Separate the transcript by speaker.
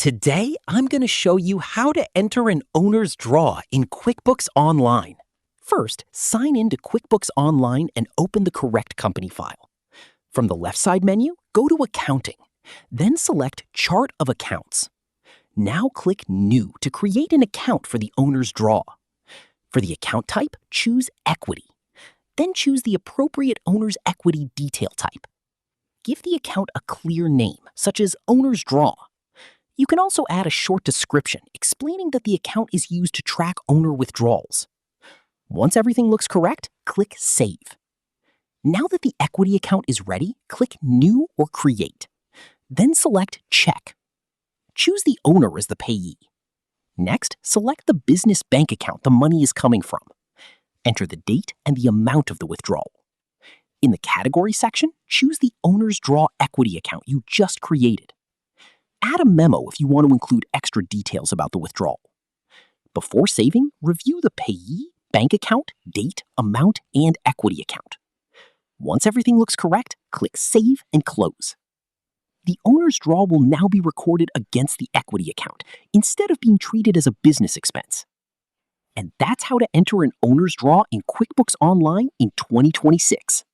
Speaker 1: Today, I'm going to show you how to enter an owner's draw in QuickBooks Online. First, sign in to QuickBooks Online and open the correct company file. From the left side menu, go to Accounting. Then select Chart of Accounts. Now click New to create an account for the owner's draw. For the account type, choose Equity. Then choose the appropriate owner's equity detail type. Give the account a clear name, such as Owner's Draw. You can also add a short description explaining that the account is used to track owner withdrawals. Once everything looks correct, click Save. Now that the equity account is ready, click New or Create. Then select Check. Choose the owner as the payee. Next, select the business bank account the money is coming from. Enter the date and the amount of the withdrawal. In the Category section, choose the Owner's Draw equity account you just created. Add a memo if you want to include extra details about the withdrawal. Before saving, review the payee, bank account, date, amount, and equity account. Once everything looks correct, click Save and Close. The owner's draw will now be recorded against the equity account instead of being treated as a business expense. And that's how to enter an owner's draw in QuickBooks Online in 2026.